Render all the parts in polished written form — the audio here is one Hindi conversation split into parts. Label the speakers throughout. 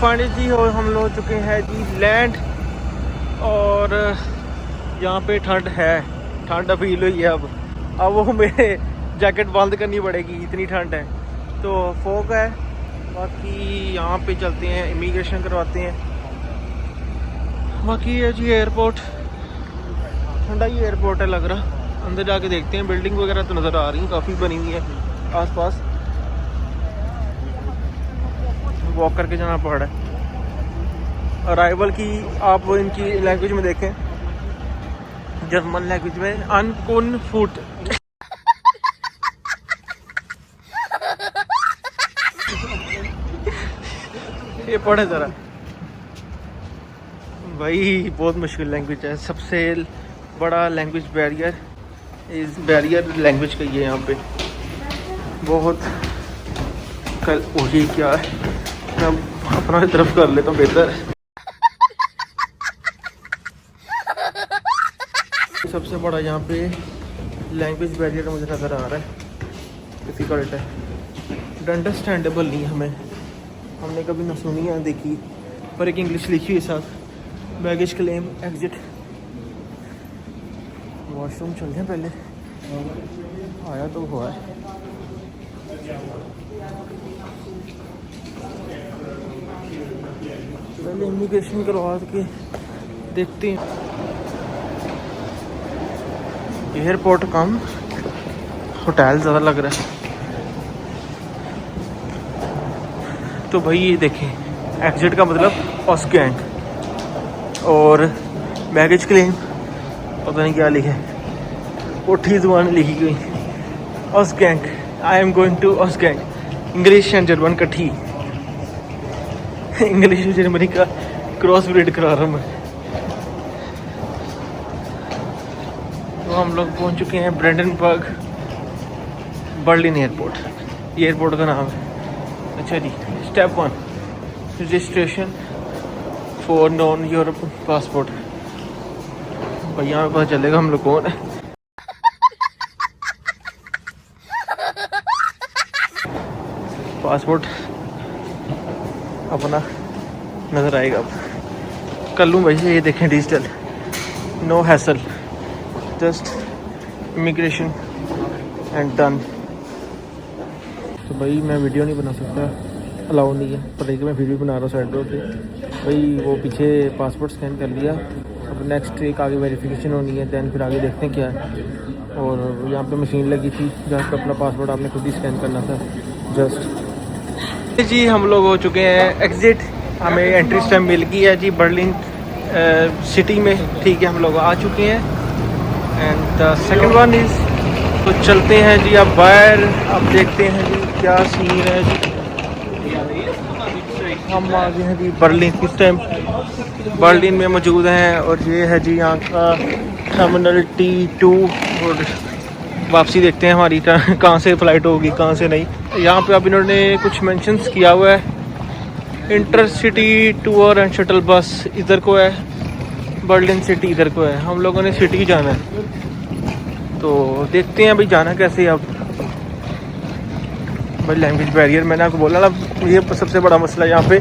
Speaker 1: फाइनली जी हो हम लोग चुके हैं जी लैंड। और यहाँ पे ठंड है, ठंड फील हुई है। अब वो मेरे जैकेट बंद करनी पड़ेगी, इतनी ठंड है। तो फॉग है। बाकी यहाँ पे चलते हैं, इमिग्रेशन करवाते हैं। बाकी है जी एयरपोर्ट, ठंडा ही एयरपोर्ट है लग रहा। अंदर जाके देखते हैं, बिल्डिंग वगैरह तो नज़र आ रही हैं, काफ़ी बनी हुई है आसपास। वॉक करके जाना पड़ रहा है। अराइवल की आप इनकी लैंग्वेज में देखें, जर्मन लैंग्वेज में अनकुन फूट। ये पढ़े ज़रा भाई, बहुत मुश्किल लैंग्वेज है। सबसे बड़ा लैंग्वेज बैरियर इस बैरियर लैंग्वेज का ये यहाँ पे बहुत कल। ये क्या है, मैं अपना तरफ कर लेता हूँ बेहतर। सबसे बड़ा यहाँ पे लैंग्वेज बैरियर मुझे नज़र आ रहा है, डिफ़िकल्ट है, अंडरस्टैंडेबल नहीं हमें, हमने कभी ना सुनी है देखी। पर एक इंग्लिश लिखी हुई साथ, बैगेज क्लेम एग्जिट। वॉशरूम चल रहे पहले, आया तो हुआ है। पहले इमिग्रेशन करवा के देखते हैं। एयरपोर्ट कम, होटल ज़्यादा लग रहा है। तो भाई ये देखें, एग्जिट का मतलब ऑस्कैंग, और बैगेज क्लेम पता नहीं क्या लिखा है, पुठी जुबान लिखी गई, ऑस्कैंग। आई एम गोइंग टू ऑस्कैंग। इंग्लिश एंड जर्मन कठी, इंग्लिश और जर्मनी का क्रॉस ब्रीड करा रहा हूँ मैं। तो हम लोग पहुँच चुके हैं ब्रेंडनबर्ग बर्लिन एयरपोर्ट, एयरपोर्ट का नाम है। अच्छा जी, step 1 registration for non European passport. भाई यहाँ पता चलेगा हम लोग कौन है। पासपोर्ट अपना नज़र आएगा अब। कर लूँ भाई, ये देखें digital, no hassle, just immigration and done. तो भाई मैं वीडियो नहीं बना सकता, अलाउ नहीं है, पर एक मैं वीडियो बना रहा हूँ साइड से। भाई वो पीछे पासपोर्ट स्कैन कर लिया, अब नेक्स्ट एक आगे वेरिफिकेशन होनी है, दैन फिर आगे देखते हैं क्या है। और यहाँ पे मशीन लगी थी जहाँ पे अपना पासपोर्ट आपने खुद ही स्कैन करना था जस्ट। जी हम लोग हो चुके हैं एग्ज़िट, हमें एंट्री स्टैम्प मिल गई है जी बर्लिन सिटी में। ठीक है, हम लोग आ चुके हैं। And the second one is, तो चलते हैं जी अब बाहर, अब देखते हैं जी क्या सीन है जी। हम आ गए हैं जी बर्लिन, इस टाइम बर्लिन में मौजूद हैं। और ये है जी यहाँ का टर्मिनल T2, और वापसी देखते हैं हमारी कहाँ से फ़्लाइट होगी, कहाँ से नहीं। यहाँ पे अब इन्होंने कुछ मेंशंस किया हुआ है, intercity tour and shuttle bus इधर को है, बर्लिन सिटी इधर को है। हम लोगों ने सिटी जाना है, तो देखते हैं भाई जाना कैसे। अब भाई लैंग्वेज बैरियर, मैंने आपको बोला ना, ये सबसे बड़ा मसला यहाँ पे।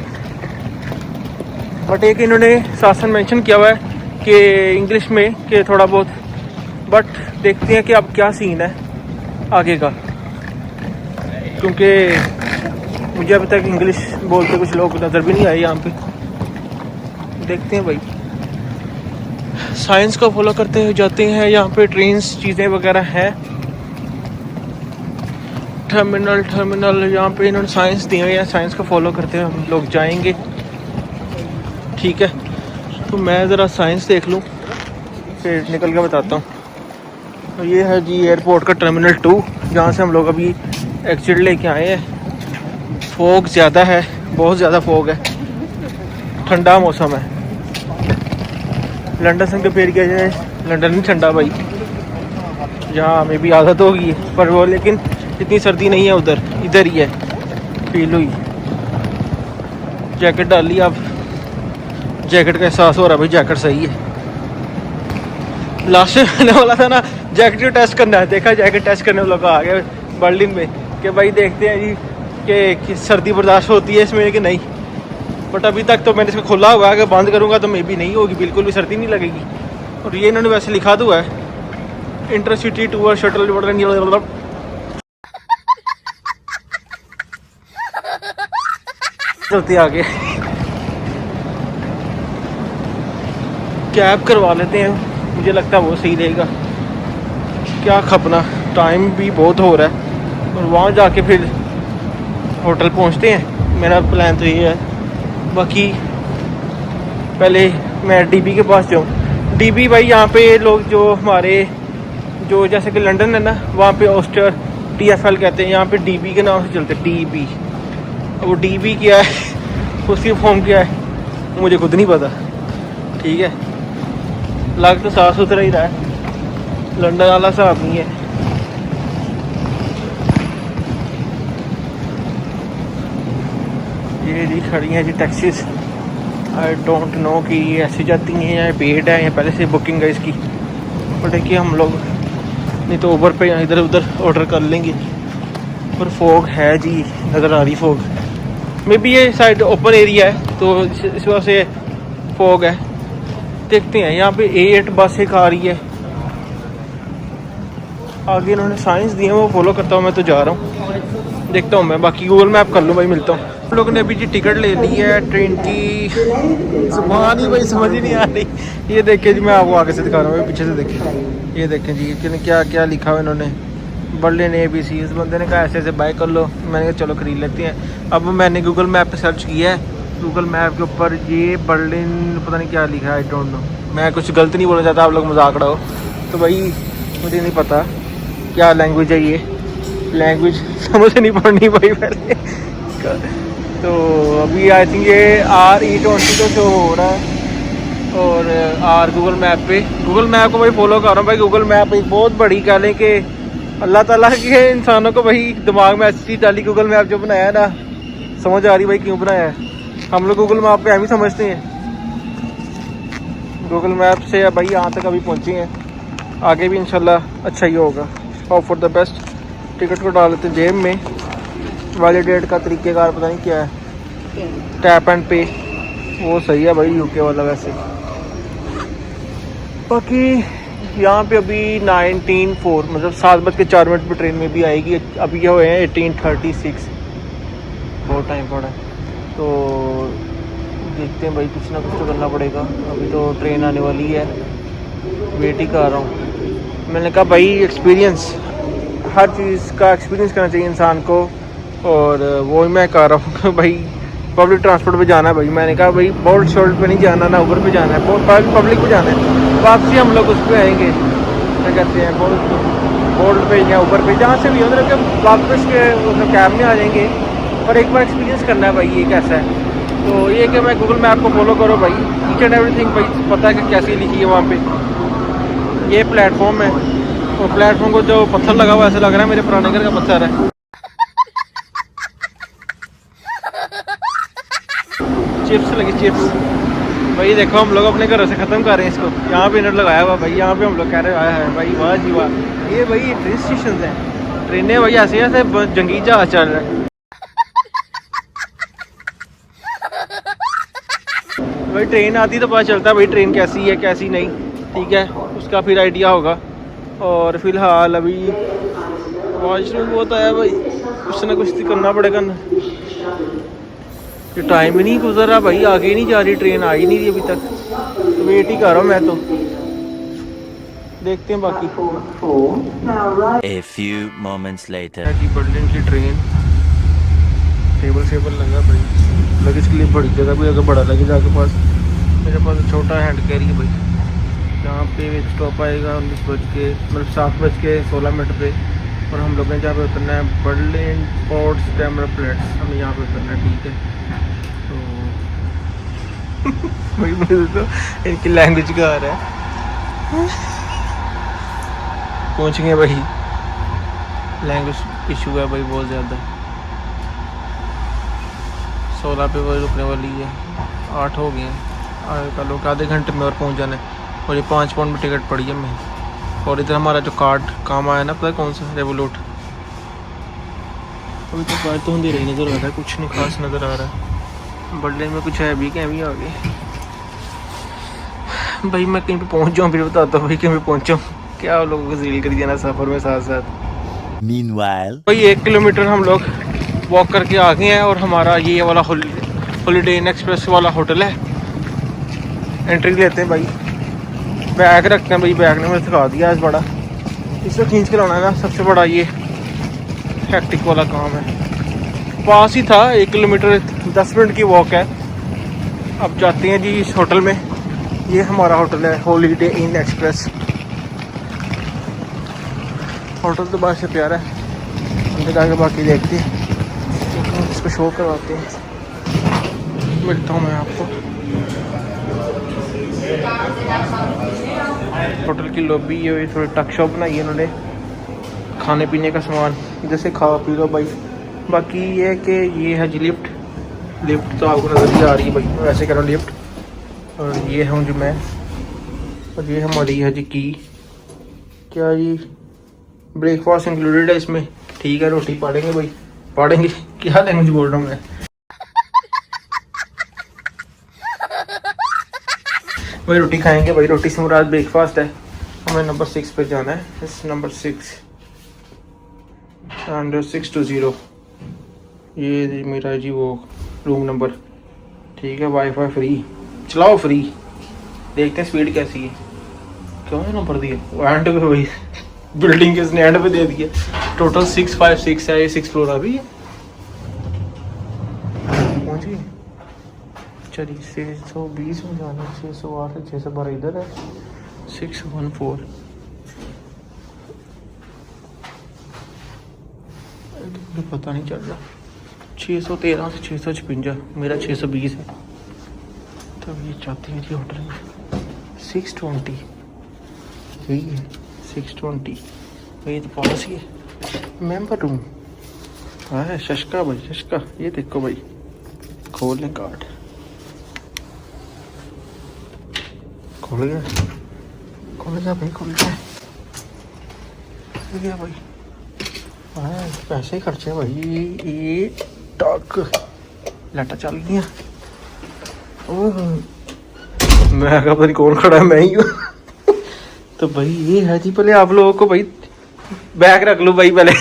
Speaker 1: बट एक इन्होंने शासन मेंशन किया हुआ है कि इंग्लिश में कि थोड़ा बहुत, बट देखते हैं कि अब क्या सीन है आगे का, क्योंकि मुझे अभी तक इंग्लिश बोलते कुछ लोग नज़र भी नहीं आए यहाँ पे। देखते हैं भाई, साइंस को फॉलो करते हुए जाते हैं। यहाँ पे ट्रेन्स चीज़ें वगैरह हैं, टर्मिनल यहाँ पे इन्होंने साइंस दी हुई है, साइंस को फॉलो करते हुए हम लोग जाएंगे। ठीक है, तो मैं ज़रा साइंस देख लूँ फिर निकल के बताता हूँ। तो ये है जी एयरपोर्ट का टर्मिनल 2, जहाँ से हम लोग अभी एग्जिट लेके आए हैं। फॉग ज़्यादा है, बहुत ज़्यादा फॉग है, ठंडा मौसम है। लंदन से कंपेयर किया जाए, लंदन नहीं ठंडा भाई, यहाँ हमें भी आदत होगी, पर वो लेकिन इतनी सर्दी नहीं है उधर, इधर ही है फील हुई। जैकेट डाल ली, अब जैकेट का एहसास हो रहा है भाई, जैकेट सही है। लास्ट में मैंने बोला था ना जैकेट टेस्ट करना है, देखा जैकेट टेस्ट करने वालों का आ गया बर्लिन में कि भाई देखते हैं जी कि सर्दी बर्दाश्त होती है इसमें कि नहीं। बट अभी तक तो मैंने इसको खोला हुआ है, अगर बंद करूँगा तो मे बी नहीं होगी, बिल्कुल भी सर्दी नहीं लगेगी। और ये इन्होंने वैसे लिखा तो है इंटरसिटी टूर शटल चलते आगे। कैब करवा लेते हैं, मुझे लगता है वो सही रहेगा। क्या खपना, टाइम भी बहुत हो रहा है और वहाँ जाके फिर होटल पहुँचते हैं। मेरा प्लान तो ये है। बाकी पहले मैं डीबी के पास जाऊँ। डीबी भाई यहाँ पे लोग जो हमारे जो जैसे कि लंदन है ना, वहाँ पे ऑस्टर TFL कहते हैं, यहाँ पे डीबी के नाम से चलते हैं, डीबी। वो डीबी क्या है, उसकी फॉर्म क्या है, मुझे खुद नहीं पता। ठीक है, लग तो साफ़ सुथरा ही रहा है, लंदन वाला हिसाब नहीं है। ये जी खड़ी हैं जी टैक्सीज। आई डोंट नो कि ये ऐसी जाती हैं या पेड है या पहले से बुकिंग है इसकी। बट देखिए हम लोग नहीं तो ऊबर पे इधर उधर ऑर्डर कर लेंगे। पर फोग है जी, नज़र आ रही फोग। मे बी ये साइड ओपन एरिया है तो इस वजह से फोग है। देखते हैं, यहाँ पे A8 बस एक आ रही है। आगे इन्होंने साइंस दिए हैं, वो फॉलो करता हूँ मैं तो जा रहा हूँ। देखता हूँ मैं, बाकी गूगल मैप कर लूँ भाई, मिलता हूँ। हम लोगों ने अभी जी टिकट ले ली है ट्रेन की। जुबान ही भाई समझ ही नहीं आ रही। ये देखें जी, मैं आपको आगे से दिखा रहा हूँ, पीछे से देखें। ये देखें जी कि क्या क्या लिखा हुआ इन्होंने, बर्लिन ABC। इस बंदे ने कहा ऐसे ऐसे बाय कर लो, मैंने कहा चलो ख़रीद लेते हैं। अब मैंने गूगल मैप पे सर्च किया है, गूगल मैप के ऊपर ये बर्लिन पता नहीं क्या लिखा है, आई डोंट नो। मैं कुछ गलत नहीं बोलना चाहता, आप लोग मजाक उड़ाओ तो भाई, मुझे नहीं पता क्या लैंग्वेज है ये, लैंग्वेज समझ नहीं पड़नी भाई पहले। तो अभी आई थिंक ये RE20 तो शो हो रहा है और R गूगल मैप पे। गूगल मैप को भाई फॉलो कर रहा हूँ भाई। गूगल मैप एक बहुत बड़ी कह लें कि अल्लाह ताला के इंसानों को भाई दिमाग में ऐसी चीज़ डाली, गूगल मैप जो बनाया है ना, समझ आ रही भाई क्यों बनाया है। हम लोग गूगल मैप पे हम ही समझते हैं। गूगल मैप से भाई यहाँ तक अभी पहुँचे हैं, आगे भी इंशाल्लाह अच्छा ही होगा। Hope for the best. Ticket को डाल लेते जेब में। वैलिडेट का तरीक़ेकार पता नहीं क्या है, टैप एंड पे, वो सही है भाई UK वाला वैसे। बाकी यहाँ पे अभी 19:04 मतलब 7:04 पे ट्रेन में भी आएगी। अभी ये हुए हैं 18:36, बहुत टाइम पड़ा है। तो देखते हैं भाई, कुछ ना कुछ तो करना पड़ेगा। अभी तो ट्रेन आने वाली है, वेट ही कर रहा हूँ। मैंने कहा भाई एक्सपीरियंस, हर चीज़ का एक्सपीरियंस करना चाहिए इंसान को, और वो मैं कर रहा हूँ भाई। पब्लिक ट्रांसपोर्ट पे जाना है भाई। मैंने कहा भाई बोल्ट शोल्ट पे नहीं जाना, ना ऊबर पे जाना है, पब्लिक पे जाना है। वापसी हम लोग उस पर आएंगे, क्या कहते हैं, बोल्ट पे या ऊबर पे, जहाँ से भी हो, मतलब वापस के मतलब कैब में आ जाएंगे। पर एक बार एक्सपीरियंस करना है भाई, ये कैसा है। तो ये कि मैं गूगल मैप को फॉलो करो भाई, ईच एंड एवरीथिंग भाई पता है कि कैसी लिखी है वहाँ पे। ये प्लेटफॉर्म है और प्लेटफॉर्म को जो पत्थर लगा हुआ ऐसा लग रहा है मेरे पुराने घर का पत्थर है। चिप्स लगी, चिप्स भाई। देखो हम लोग अपने घरों से ख़त्म कर रहे हैं इसको। यहाँ पे नेट लगाया हुआ भाई, यहाँ पे हम लोग कह रहे हैं भाई वाह जी वाह। ये भाई ट्रेन स्टेशन हैं, ट्रेनें भाई ऐसे ऐसे जंगी जहाज चल रहा है भाई। ट्रेन आती तो पता चलता है भाई ट्रेन कैसी है कैसी नहीं, ठीक है, उसका फिर आइडिया होगा। और फिलहाल अभी वॉशरूम बहुत आया भाई, कुछ ना कुछ तो करना पड़ेगा ना। ये टाइम ही नहीं गुजर रहा भाई, आगे नहीं जा रही ट्रेन, आ ही नहीं रही अभी तक। तो वेट ही कर रहा हूँ मैं तो, देखते हैं बाकी।
Speaker 2: A few moments later.
Speaker 1: जी बर्लिन की ट्रेन, टेबल लगा भाई, लगेज के लिए बड़ी जगह भी अगर बड़ा लगेज आपके पास। मेरे पास छोटा हैंड कैरी है भाई। जहाँ पे स्टॉप आएगा 7:16 पे, और हम लोग ने जहाँ पे उतरना है बर्लिन पोर्ट्स टेम्पलेट्स, हमें यहाँ पे उतरना है, ठीक है। तो भाई मुझे तो इनकी लैंग्वेज का आ रहा है। पहुँचेंगे भाई, लैंग्वेज इशू है भाई बहुत ज़्यादा। 16 पे वो रुकने वाली है, 8 हो गए हैं, कल आधे घंटे में और पहुँच जाना है। और ये 5 पाउंड में टिकट पड़ी है मैं। और इधर हमारा जो कार्ड काम आया ना, पता है कौन सा, रेवोलूट। अभी तो बात तो अंधेरा ही नज़र आ रहा है, कुछ नहीं खास नज़र आ रहा है। बर्लिन में कुछ है भी क्या भी आगे। भाई मैं कहीं पे पहुंच जाऊँ फिर बताता हूँ भाई कहीं पे पहुंचा हूँ। क्या लोगों को जलील कर दिया ना सफ़र में साथ साथ।
Speaker 2: Meanwhile,
Speaker 1: भाई 1 किलोमीटर हम लोग वॉक करके आ गए हैं और हमारा ये वाला हॉलीडे इन एक्सप्रेस वाला होटल है। एंट्री लेते हैं भाई। बैग रखते हैं भाई, बैग ने मुझे थका दिया आज बड़ा। इसको खींच के लाना है ना, सबसे बड़ा ये हैक्टिक वाला काम है। पास ही था, 1 किलोमीटर 10 मिनट की वॉक है। अब जाते हैं जी इस होटल में। ये हमारा होटल है हॉलीडे इन एक्सप्रेस। होटल तो बाहर से प्यारा है, अंदर जाके बाकी देखते हैं, इसको शो करवाते हैं। मिलता हूँ मैं आपको। होटल की लॉबी ये थोड़ी टक शॉप बनाई है इन्होंने, खाने पीने का सामान जैसे खा पी लो भाई। बाकी ये है कि ये है जी लिफ्ट तो आपको नज़र भी आ रही है भाई, वैसे करो लिफ्ट। और ये हूँ जो मैं, और ये हमारी है जी की। क्या जी ब्रेकफास्ट इंक्लूडेड है इसमें? ठीक है, रोटी पाड़ेंगे भाई, पाड़ेंगे। क्या लैंग्वेज बोल रहा हूँ मैं भाई। रोटी खाएंगे भाई, रोटी से मुराद ब्रेकफास्ट है। हमें नंबर 6 पे जाना है। इस नंबर 6 अंडर 620। ये मेरा जी वो रूम नंबर। ठीक है, वाईफाई फ्री, चलाओ फ्री। देखते हैं स्पीड कैसी है। क्यों है नंबर दिया एंड पे भाई, बिल्डिंग के इसने एंड पे दे दिया। टोटल 656 है, ये 6 फ्लोर अभी है। पहुँच गए। चलिए 620 में जाना है, 608 है, 612 इधर है, 614। पता नहीं चल रहा। 613 से 656, मेरा 620 है। तो ये चाहते हैं जी होटल में 620, यही है 620। ये तो पास ही है। मेंबर रूम है, शशका भाई शशका। ये देखो भाई, खोल लें कार्ड, खुल गया भाई, खुल गया भाई। हाँ पैसे खर्चे भाई। ये टक लाटा चल गया। मैं पता नहीं कौन खड़ा है, मैं ही हूँ। तो भाई ये है जी। पहले आप लोगों को भाई बैग रख लो भाई पहले।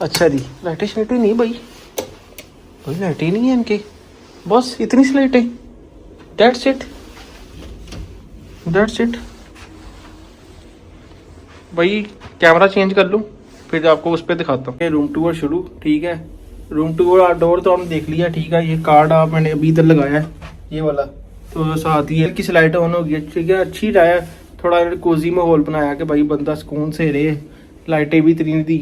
Speaker 1: अच्छा जी, लाइटें शाइटें नहीं भाई, लाइटें नहीं है इनके, बस इतनी सी लाइटें। दैट्स इट भाई। कैमरा चेंज कर लूँ फिर आपको उस पर दिखाता हूँ। रूम टूर शुरू। ठीक है, रूम टूर डोर तो हमने देख लिया। ठीक है, ये कार्ड आप मैंने अभी इधर लगाया है, ये वाला तो साथ ही है कि लाइट ऑन हो गई। ठीक है, अच्छी रहा, थोड़ा कोजी माहौल बनाया कि भाई बंदा सुकून से रहे, लाइटें भी इतनी दी,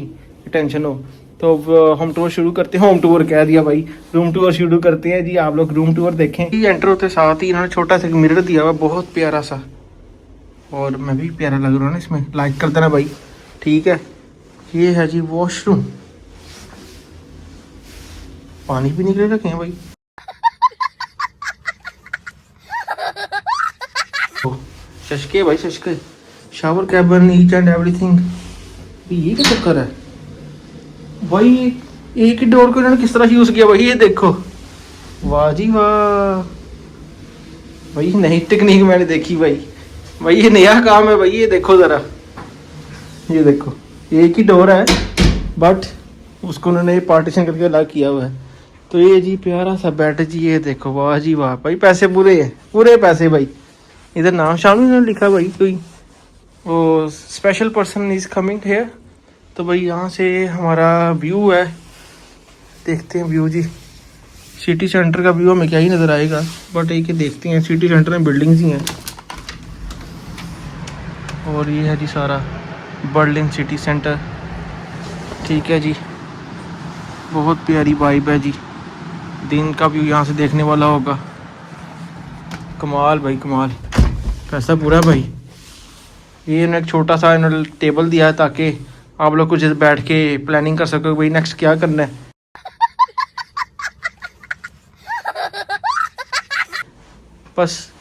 Speaker 1: टेंशन हो। तो होम टूर शुरू करते हैं। होम टूर कह दिया भाई, रूम टूर शुरू करते हैं जी। आप लोग रूम टूर देखें। एंटर होते साथ ही इन्होंने छोटा सा मिरर दिया हुआ, बहुत प्यारा सा, और मैं भी प्यारा लग रहा हूँ ना इसमें, लाइक कर देना भाई। ठीक है, ये है जी वॉशरूम, पानी भी निकले रखे हैं भाई। शशके भाई शशके, shower cabin, each and everything. ये क्या चक्कर है भाई? एक ही डोर को इन्होंने किस तरह यूज किया भाई, ये देखो। वाह जी वाह भाई, नई टेक्निक मैंने देखी भाई। ये नया काम है भाई। ये देखो जरा, ये देखो, एक ही डोर है बट उसको उन्होंने पार्टीशन करके अलग किया हुआ है। तो ये जी प्यारा सा बेड जी, ये देखो। वाह जी वाह भाई, पैसे पूरे हैं, पूरे पैसे भाई। इधर नाम शाम इन्होंने लिखा भाई, कोई वो special person is coming here. तो भाई यहाँ से हमारा व्यू है, देखते हैं व्यू जी। सिटी सेंटर का व्यू हमें क्या ही नज़र आएगा, बट एक ही देखते हैं। सिटी सेंटर में बिल्डिंग्स ही हैं, और ये है जी सारा बर्लिन सिटी सेंटर। ठीक है जी, बहुत प्यारी वाइब है जी। दिन का व्यू यहाँ से देखने वाला होगा। कमाल भाई कमाल, पैसा पूरा भाई। ये इन्होंने एक छोटा सा इन्होंने टेबल दिया है ताकि आप लोग कुछ बैठ के प्लानिंग कर सको भाई नेक्स्ट क्या करना है। बस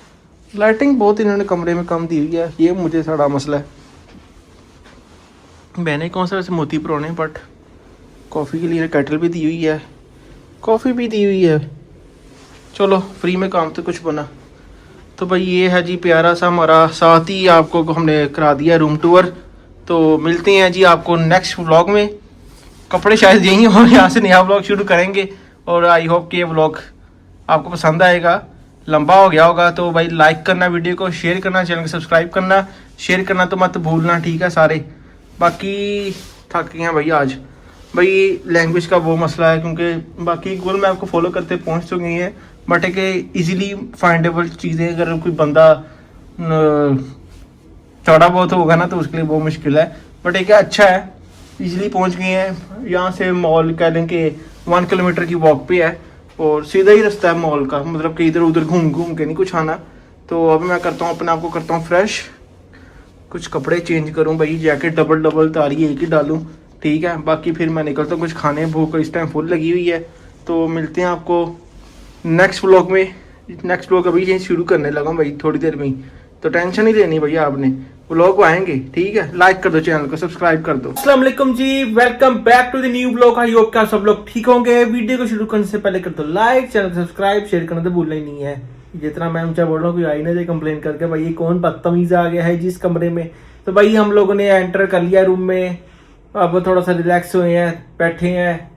Speaker 1: लाइटिंग बहुत इन्होंने कमरे में कम दी हुई है, ये मुझे सारा मसला है। मैंने कौन सा वैसे मोती परौने, बट कॉफ़ी के लिए केटल भी दी हुई है। कॉफ़ी भी दी हुई है। चलो फ्री में काम तो कुछ बना। तो भाई ये है जी प्यारा सा हमारा, साथ ही आपको हमने करा दिया रूम टूर। तो मिलते हैं जी आपको नेक्स्ट व्लॉग में। कपड़े शायद यहीं और यहाँ से नया व्लॉग शुरू करेंगे। और आई होप कि ये व्लॉग आपको पसंद आएगा। लंबा हो गया होगा तो भाई लाइक करना, वीडियो को शेयर करना, चैनल को सब्सक्राइब करना, शेयर करना तो मत भूलना, ठीक है सारे। बाकी थक गए हैं भाई आज। भाई लैंग्वेज का वो मसला है, क्योंकि बाकी गूगल मैप को फॉलो करते पहुँच तो गई हैं, बट एक इजीली फाइंडेबल चीज़ें अगर कोई बंदा थोड़ा बहुत होगा ना तो उसके लिए बहुत मुश्किल है। बट एक अच्छा है, इजीली पहुंच गए हैं। यहाँ से मॉल कह लें कि 1 किलोमीटर की वॉक पे है और सीधा ही रास्ता है मॉल का, मतलब कि इधर उधर घूम घूम के नहीं कुछ आना। तो अभी मैं करता हूँ अपने आप को करता हूँ फ्रेश, कुछ कपड़े चेंज करूँ भाई, जैकेट डबल डबल तारी एक ही डालूँ, ठीक है। बाकी फिर मैं निकलता हूँ कुछ खाने, भूख इस टाइम फुल लगी हुई है। तो मिलते हैं आपको नेक्स्ट व्लॉग में। नेक्स्ट व्लॉग अभी यही शुरू करने लगा हूँ भाई थोड़ी देर में ही, तो टेंशन नहीं लेनी भैया आपने, व्लॉग आएंगे, ठीक है। लाइक कर दो, चैनल को सब्सक्राइब कर दो। अस्सलाम वालेकुम जी, welcome back to the new vlog. I hope कि आप सब लोग ठीक होंगे। वीडियो को शुरू करने से पहले कर दो लाइक, चैनल को सब्सक्राइब, शेयर करना तो भूलना ही नहीं है। जितना मैं ऊंचा बोल रहा हूँ, कोई आई ना जाए कंप्लेन करके भाई ये कौन बदतमीज आ गया है जिस कमरे में। तो भाई हम लोगों ने एंटर कर लिया रूम में, अब थोड़ा सा रिलैक्स हुए हैं, बैठे हैं,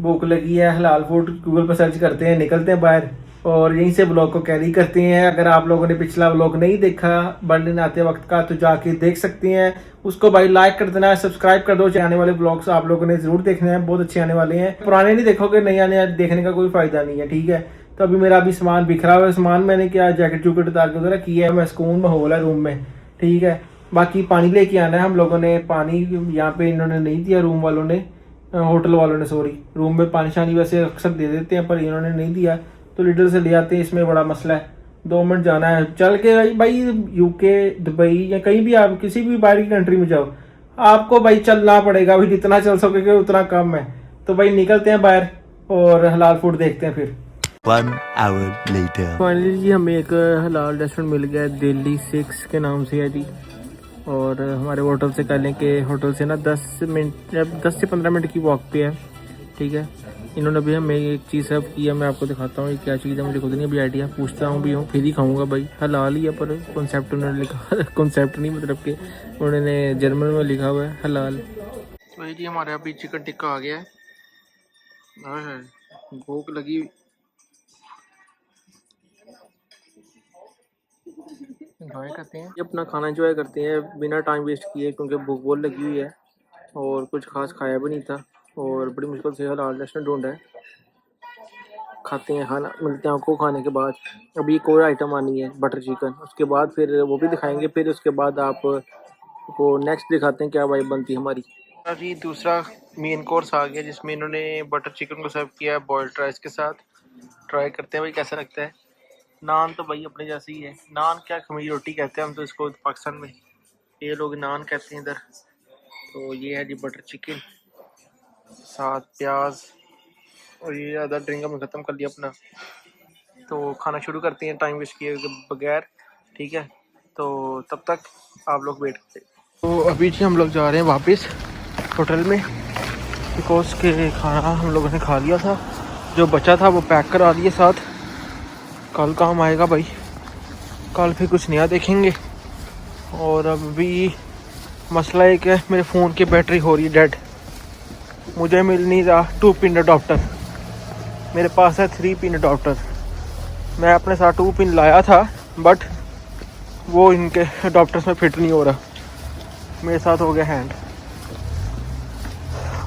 Speaker 1: भूख लगी है, हलाल फूड गूगल पर सर्च करते हैं, निकलते हैं बाहर और यहीं से ब्लॉग को कैरी करते हैं। अगर आप लोगों ने पिछला ब्लॉग नहीं देखा बर्लिन आते वक्त का तो जाके देख सकते हैं उसको। भाई लाइक कर देना, सब्सक्राइब कर दो। आने वाले ब्लॉग्स आप लोगों ने जरूर देखने हैं, बहुत अच्छे आने वाले हैं। पुराने नहीं देखोगे, नए आने देखने का कोई फायदा नहीं है, ठीक है। तो अभी मेरा अभी सामान बिखरा हुआ है, सामान मैंने क्या जैकेट जूकेट उतार के उधर किया है। मैं सुकून माहौल है रूम में, ठीक है। बाकी पानी लेके आना है हम लोगों ने, पानी यहाँ पे इन्होंने नहीं दिया, रूम वालों ने, होटल वालों ने सॉरी। रूम में पानी शानी वैसे अक्सर दे देते हैं पर इन्होंने नहीं दिया, तो लीडर से ले आते हैं। इसमें बड़ा मसला है, 2 मिनट जाना है चल के भाई। यूके, दुबई या कहीं भी आप किसी भी बाहर की कंट्री में जाओ, आपको भाई चलना पड़ेगा। भाई जितना चल सके उतना कम है। तो भाई निकलते हैं बाहर और हलाल फूड देखते हैं फिर।
Speaker 2: 1 hour later.
Speaker 1: फाइनली जी हमें एक हलाल रेस्टोरेंट मिल गया है, दिल्ली 6 के नाम से है जी। और हमारे होटल से कह लें कि होटल से ना 10 से 15 मिनट की वॉक पे है, ठीक है। इन्होंने भी हमें एक चीज़ सर्व की है, मैं आपको दिखाता हूँ ये क्या चीज़ है। मुझे खुद नहीं अभी आइडिया, पूछता हूँ भी हूँ फिर ही खाऊंगा भाई। हलाल ही है पर कॉन्सेप्ट उन्होंने लिखा कॉन्सेप्ट नहीं मतलब कि उन्होंने जर्मन में लिखा हुआ है हलाल। तो ये जी हमारे अभी चिकन टिक्का आ गया है, भूख लगी, एंजॉय करते हैं ये अपना खाना, एंजॉय करते हैं बिना टाइम वेस्ट किए, क्योंकि भूख बहुत लगी हुई है और कुछ खास खाया भी नहीं था और बड़ी मुश्किल से हलाल रेस्टोरेंट ढूंढा है। खाते हैं खाना, मिलते हैं आपको खाने के बाद। अभी एक और आइटम आनी है बटर चिकन, उसके बाद फिर वो भी दिखाएंगे, फिर उसके बाद आप को नेक्स्ट दिखाते हैं क्या वाइब बनती है हमारी। अभी दूसरा मेन कोर्स आ गया जिसमें इन्होंने बटर चिकन को सर्व किया है बॉइल्ड राइस के साथ। ट्राई करते हैं भाई कैसा लगता है। नान तो भाई अपने जैसे ही है, नान क्या खमीरी रोटी कहते हैं हम तो इसको पाकिस्तान में, ये लोग नान कहते हैं इधर। तो ये है जी बटर चिकन, साथ प्याज और ये ज़्यादा ड्रिंक हमने ख़त्म कर लिया अपना। तो खाना शुरू करते हैं टाइम वेस्ट किए बगैर, ठीक है। तो तब तक आप लोग वेट करते। तो अभी जी हम लोग जा रहे हैं वापस होटल में, बिकॉज के खाना हम लोगों ने खा लिया था, जो बचा था वो पैक करा दिए साथ। कल काम आएगा भाई, कल फिर कुछ नया देखेंगे। और अभी मसला एक है, मेरे फ़ोन की बैटरी हो रही है डेड, मुझे मिल नहीं रहा 2 पिन अडॉप्टर। मेरे पास है 3 पिन अडॉप्टर। मैं अपने साथ 2 पिन लाया था बट वो इनके अडॉप्टर्स में फिट नहीं हो रहा, मेरे साथ हो गया हैंड।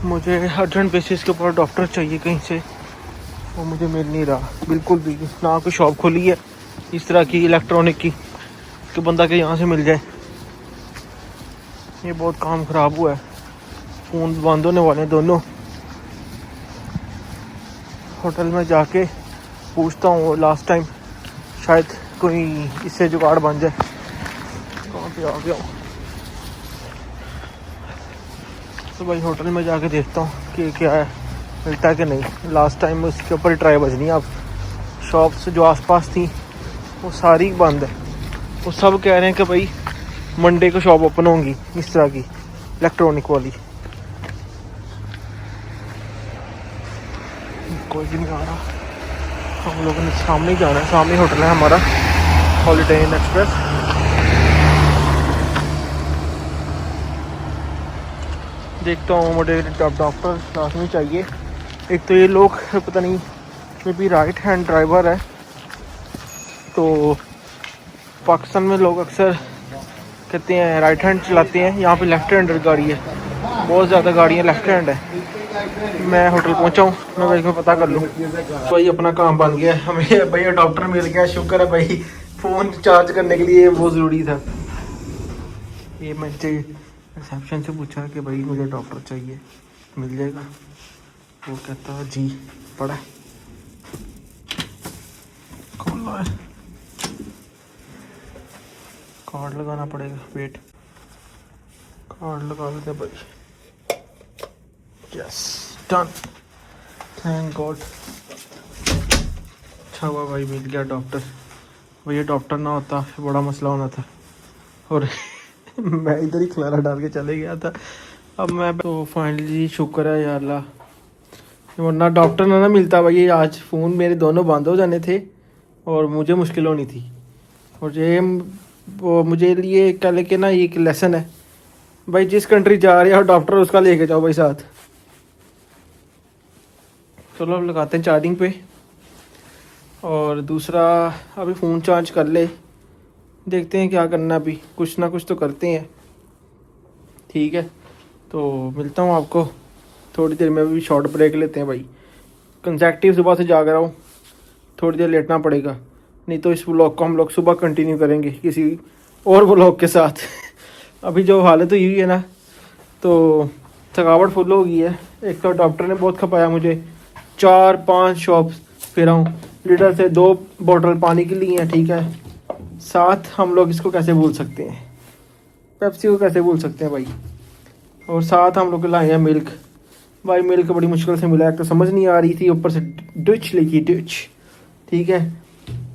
Speaker 1: मुझे अर्जेंट बेसिस के ऊपर अडॉप्टर चाहिए कहीं से, वो मुझे मिल नहीं रहा बिल्कुल भी। ना कोई शॉप खुली है इस तरह की इलेक्ट्रॉनिक की कि बंदा के यहाँ से मिल जाए। ये बहुत काम ख़राब हुआ है, फ़ोन बंद होने वाले हैं दोनों। होटल में जाके पूछता हूँ लास्ट टाइम, शायद कोई इससे जुगाड़ बन जाए। कहाँ पे आ गया हूँ, तो भाई होटल में जाके देखता हूँ कि क्या है, मिलता है कि नहीं। लास्ट टाइम उसके ऊपर ट्राई बजनी। अब शॉप्स जो आसपास थी वो सारी बंद है। वो सब कह रहे हैं कि भाई मंडे को शॉप ओपन होंगी इस तरह की इलेक्ट्रॉनिक वाली। कोई भी नहीं आ रहा। हम लोगों ने सामने ही जाना है, सामने होटल है हमारा हॉलीडे इन एक्सप्रेस। देखता हूँ, मुझे डॉक्टर लाजमी चाहिए। एक तो ये लोग पता नहीं मे भी राइट हैंड ड्राइवर है, तो पाकिस्तान में लोग अक्सर कहते हैं राइट हैंड चलाते हैं, यहाँ पे लेफ्ट हैंड गाड़ी है, बहुत ज़्यादा गाड़ियाँ लेफ्ट हैंड है। मैं होटल पहुँचा हूँ, मैं भाई को पता कर लूँ। भाई अपना काम बन गया हमें, भैया डॉक्टर मिल गया, शुक्र है भाई। फ़ोन चार्ज करने के लिए बहुत ज़रूरी था। ये मैंने रिसेप्शन से पूछा कि भाई मुझे डॉक्टर चाहिए, मिल जाएगा? वो कहता जी पड़ा है, खोलना है, कार्ड लगाना पड़ेगा। वेट, कार्ड लगा लेते भाई। Yes done, thank God. अच्छा हुआ भाई मिल गया डॉक्टर। भैया डॉक्टर ना होता फिर बड़ा मसला होना था, और मैं इधर ही खलारा डाल के चले गया था। अब मैं तो फाइनली शुक्र है यार अल्लाह, वरना डॉक्टर ना मिलता भाई, आज फ़ोन मेरे दोनों बंद हो जाने थे और मुझे मुश्किल होनी थी। और ये वो मुझे लिए कह लेके ना एक लेसन है भाई, जिस कंट्री जा रहे हो डॉक्टर उसका लेके जाओ भाई साथ। चलो अब लगाते हैं चार्जिंग पे। और दूसरा अभी फ़ोन चार्ज कर ले, देखते हैं क्या करना, अभी कुछ ना कुछ तो करते हैं। ठीक है, तो मिलता हूँ आपको थोड़ी देर में। अभी शॉर्ट ब्रेक लेते हैं भाई, कंसेक्टिव सुबह से जाग रहा हूँ, थोड़ी देर लेटना पड़ेगा, नहीं तो इस व्लॉग को हम लोग सुबह कंटिन्यू करेंगे किसी और व्लॉग के साथ। अभी जो हालत हुई है ना, तो थकावट फुल हो गई है। एक तो डॉक्टर ने बहुत खपाया मुझे, 4-5 शॉप्स फिरा हूँ, लीटर से 2 बोतल पानी की ली हैं, ठीक है। साथ हम लोग इसको कैसे भूल सकते हैं, पेप्सी को कैसे भूल सकते हैं भाई। और साथ हम लोग लाए हैं मिल्क। भाई मिल्क बड़ी मुश्किल से मिला, एक तो समझ नहीं आ रही थी, ऊपर से डिच लिखी डिच, ठीक है।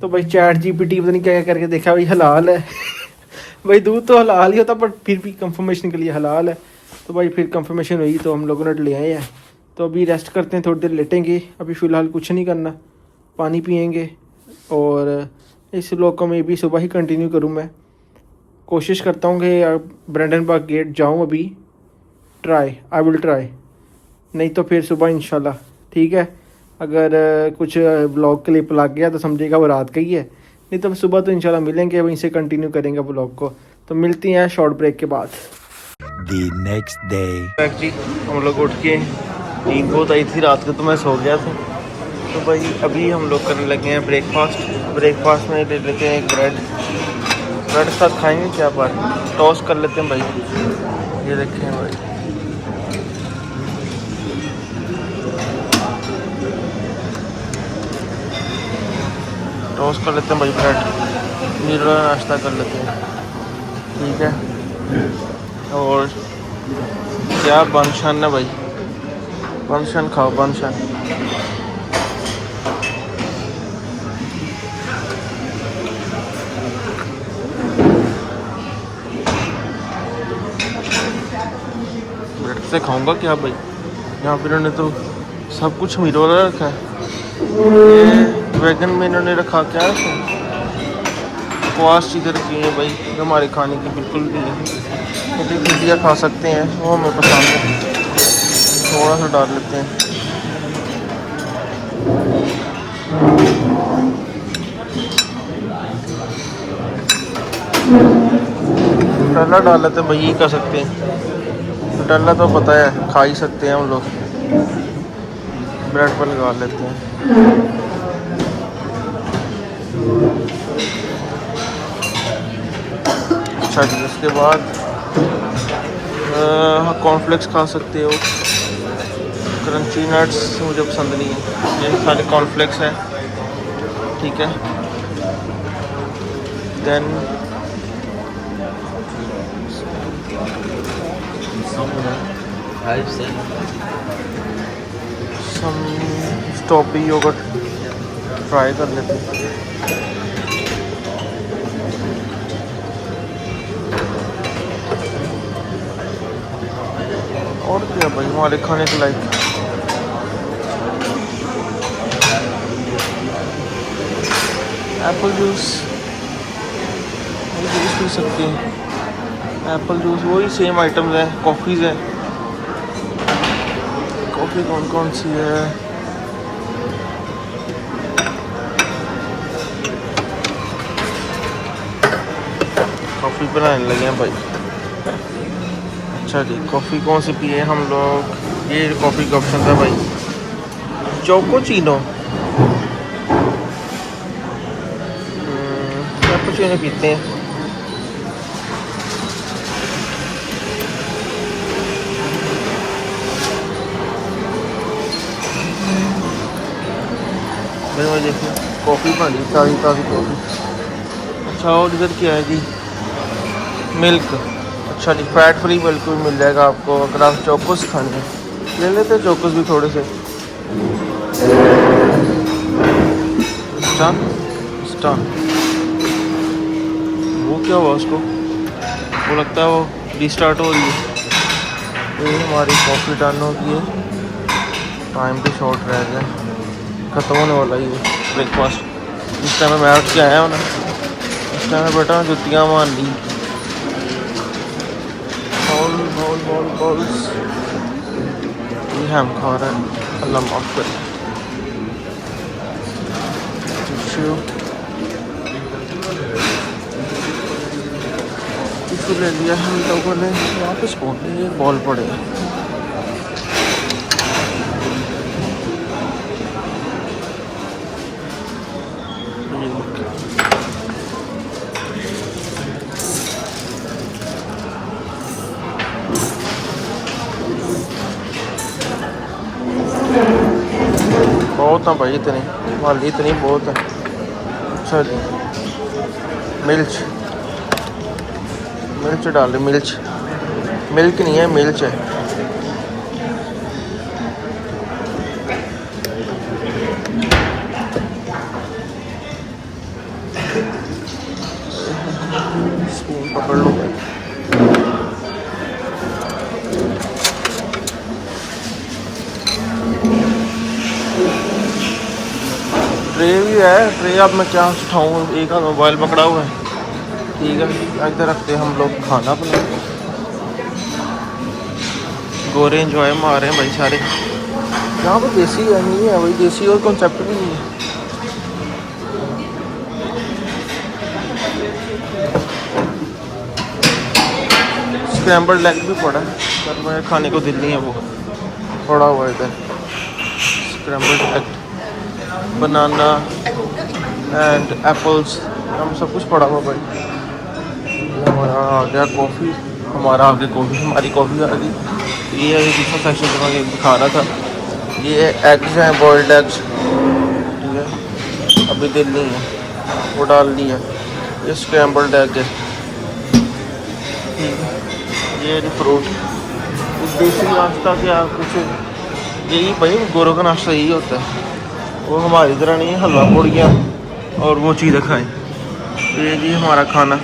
Speaker 1: तो भाई चैट जीपीटी पता नहीं क्या क्या करके देखा, भाई हलाल है। भाई दूध तो हलाल ही होता, बट फिर भी कंफर्मेशन के लिए हलाल है। तो भाई फिर कंफर्मेशन हुई तो हम लोगों ने ले आए हैं। तो अभी रेस्ट करते हैं, थोड़ी देर लेटेंगे। अभी फ़िलहाल कुछ नहीं करना, पानी पियेंगे। और इस व्लॉग को मैं भी सुबह ही कंटिन्यू करूँ। मैं कोशिश करता हूँ कि ब्रैंडनबर्ग गेट जाऊँ अभी, आई विल ट्राई, नहीं तो फिर सुबह इंशाल्लाह। ठीक है, अगर कुछ ब्लॉग क्लिप लग गया तो समझिएगा वो रात का ही है, नहीं तो सुबह तो इंशाल्लाह मिलेंगे, वहीं से कंटिन्यू करेंगे ब्लॉग को। तो मिलती हैं शॉर्ट ब्रेक के बाद।
Speaker 2: The next day.
Speaker 1: एक्चुअली हम लोग उठ के, नींद बहुत आई थी रात को तो मैं सो गया था। तो भाई अभी हम लोग करने लगे हैं ब्रेकफास्ट में ले लेते हैं एक ब्रेड के साथ खाएंगे क्या बात, टॉस कर लेते हैं भाई। ये देखें भाई, टॉस कर लेते हैं भाई ब्रेड, नीला नाश्ता कर लेते हैं, ठीक है। और क्या बनशन है भाई, बनशन खाओ बनशन। ब्रेड से खाऊंगा क्या भाई, यहाँ पर इन्होंने तो सब कुछ मीर वाला रखा है। ये वैगन में इन्होंने रखा क्या है, बकवास चीज़ें रखी हैं भाई, जो हमारे खाने की बिल्कुल भी नहीं। छोटी खिटियाँ खा सकते हैं, वो हमें पसंद है, थोड़ा सा डाल लेते हैं। नूटेला डाल लेते हैं भाई, ये कर सकते हैं। नूटेला तो पता है खा ही सकते हैं हम लोग, ब्रेड पर लगा लेते हैं। अच्छा जी, उसके बाद कॉर्नफ्लेक्स खा सकते हो, क्रंची नट्स मुझे पसंद नहीं है, ये सारे कॉर्नफ्लेक्स हैं, ठीक है। Then some stoppie yogurt try कर लेते हैं। और क्या भाई हमारे खाने के लायक। एप्पल जूस पी सकते हैं। एप्पल जूस वही सेम आइटम्स है। कॉफ़ीज़ है। कॉफ़ी कौन कौन सी है? कॉफ़ी बनाने लगे हैं भाई। अच्छा जी, कॉफ़ी कौन सी पिए हम लोग? ये कॉफ़ी का ऑप्शन था भाई, चोकोचीनो। कैपुचिनो पीते हैं। मेरे में देखिए कॉफ़ी बनी, ताज़ी ताज़ी कॉफ़ी। अच्छा, और इधर क्या है जी? मिल्क। अच्छा जी, फैट फ्री मिल्क भी मिल जाएगा आपको अगर आप चोकोस खाने हैं। ले लेते हैं चोकोस भी थोड़े से। स्टन स्टन वो क्या हुआ उसको? वो लगता है वो रिस्टार्ट हो रही है। ये हमारी कॉफ़ी डन हो गई है। टाइम भी शॉर्ट रह गया, ख़त्म होने वाला ही है ब्रेकफास्ट। इस टाइम मैं उठ के आया हूँ ना, इस टाइम में बेटा जुतियाँ मान ली। बॉल्स ये हम खा रहे हैं, अल्लाह माफ़ करे। टिश्यू ले लिया हम लोगों ने। वापस पहुँचे, एक बॉल पड़े। बहुत है भाई, इतनी वाली इतनी बहुत है। अच्छा जी, मिर्च डाल रही। मिर्च मिल्क नहीं है, मिर्च है। स्पून पकड़ लो। ट्रे भी है। ट्रे अब मैं क्या उठाऊँ, एक हाथ मोबाइल पकड़ा हुआ है। ठीक है, इधर रखते हैं हम लोग खाना अपना। गोरे एंजॉय मार रहे हैं भाई सारे। यहाँ पर देसी है नहीं है भाई, देसी और कॉन्सेप्ट भी नहीं है। स्क्रैम्बल्ड एग भी पड़ा है, पर मेरे खाने को दिल नहीं है। वो पड़ा हुआ है इधर scrambled egg, banana and apples, हम सब कुछ पड़ा हुआ भाई। हमारा आ गया कॉफ़ी, हमारी कॉफ़ी आ गई। ये है दूसरा सेक्शन जो मैं दिखा रहा था। ये एग्स हैं, बॉइल्ड एग्स। ठीक है, अभी दिल नहीं है, वो डाल लिया। ये स्क्रैम्बल्ड एग है। ठीक है, ये फ्रूट। देसी नाश्ता क्या कुछ यही भाई, गोरों का नाश्ता यही होता है। वो हमारी तरह नहीं है हलवा पूड़ियाँ और वो चीज़ें खाएं। ये जी हमारा खाना।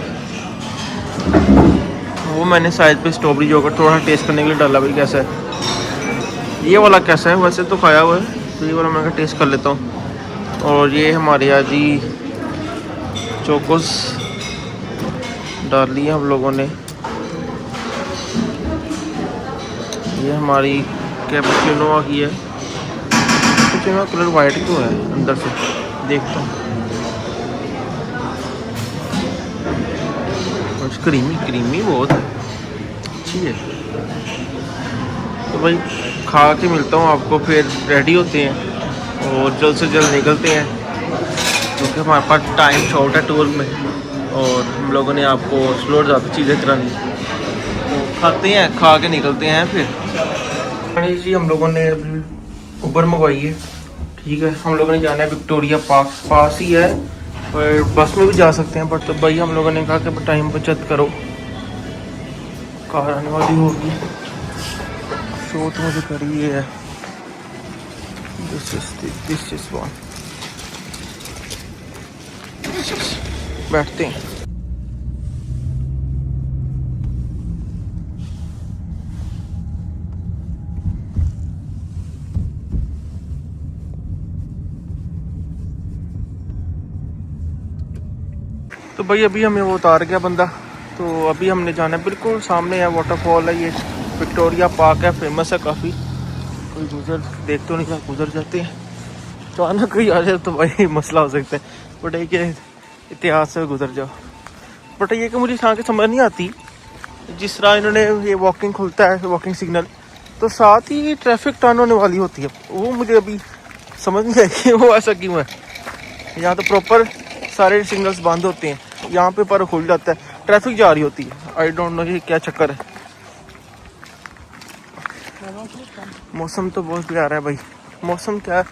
Speaker 1: वो मैंने साइड पे स्ट्रॉबेरी योगर्ट थोड़ा टेस्ट करने के लिए डाला भाई कैसा है। ये वाला कैसा है? वैसे तो खाया हुआ है, तो ये वाला मैं टेस्ट कर लेता हूँ। और ये हमारे यहाँ जी चोकोस डाल ली है हम लोगों ने। ये हमारी कैपुचिनो आ गई है। कैपुचिनो का कलर वाइट क्यों है अंदर से? देखता हूँ। क्रीमी बहुत अच्छी है। तो भाई खा के मिलता हूँ आपको, फिर रेडी होते हैं और जल्द से जल्द निकलते हैं, क्योंकि हमारे पास टाइम शॉर्ट है टूर में और हम लोगों ने आपको एक्सप्लोर ज़्यादा चीज़ें करानी। तो खाते हैं, खा के निकलते हैं फिर। जी हम लोगों ने अभी उबर मंगवाई है। ठीक है, हम लोगों ने जाना है विक्टोरिया पार्क, पास ही है और बस में भी जा सकते हैं। बट तो भाई हम लोगों ने कहा कि टाइम बचत करो, कार आने वाली होगी। शो तो मुझे करी है। This is one. बैठते हैं। तो भाई अभी हमें वो उतार गया बंदा, तो अभी हमने जाना है, बिल्कुल सामने है वाटरफॉल है, ये विक्टोरिया पार्क है, फेमस है काफ़ी। कोई गुजर देख तो नहीं रहा, गुजर जाते हैं, अचानक कोई आ जाए तो भाई मसला हो सकता है। बट एक इतिहास से गुजर जाओ। बट ये कि मुझे यहाँ के समझ नहीं आती, जिस तरह इन्होंने ये वॉकिंग खुलता है, वॉकिंग सिग्नल, तो साथ ही ट्रैफिक टर्न होने वाली होती है, वो मुझे अभी समझ नहीं आई कि वो ऐसा क्यों है। यहाँ तो प्रॉपर सारे सिग्नल्स बंद होते हैं, यहाँ पे पर खुल जाता है, ट्रैफिक जा रही होती है। आई डोंट नो कि क्या चक्कर है। मौसम तो बहुत प्यारा है भाई, मौसम क्या है,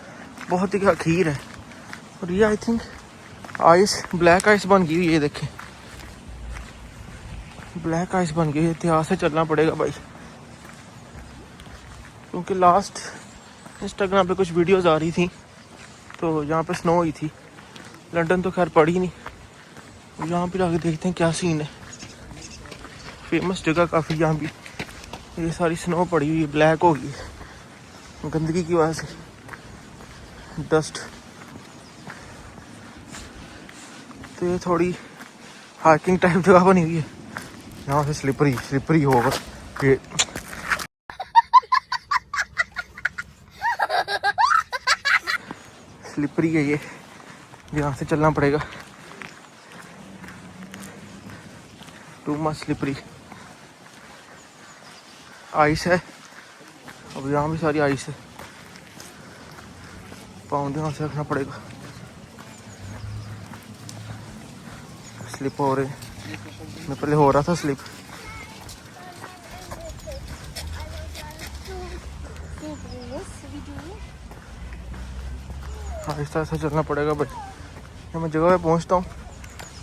Speaker 1: बहुत ही अखीर है। और ये I think ice, black ice बन गई हुई है, देखें ब्लैक आइस बन गई है। इतिहास से चलना पड़ेगा भाई, क्योंकि लास्ट इंस्टाग्राम पे कुछ वीडियोस आ रही थी तो यहाँ पे स्नो हुई थी। लंदन तो खैर पड़ी नहीं, यहाँ पे आगे देखते हैं क्या सीन है। फेमस जगह काफ़ी, यहाँ भी ये सारी स्नो पड़ी हुई है, ब्लैक हो गई है गंदगी की वजह से, डस्ट। तो ये थोड़ी हाइकिंग टाइप जगह बनी हुई है, यहाँ से स्लिपरी होगा ये। स्लिपरी है ये, यहाँ से चलना पड़ेगा, टू मच स्लिपरी। आइस है, अब यहाँ भी सारी आइस है, पाँव ध्यान से रखना पड़ेगा, स्लिप हो रहे। मैं पहले हो रहा था स्लिप। आहिस्ता आहिस्ता चलना पड़ेगा भाई। जब मैं जगह पे पहुंचता हूँ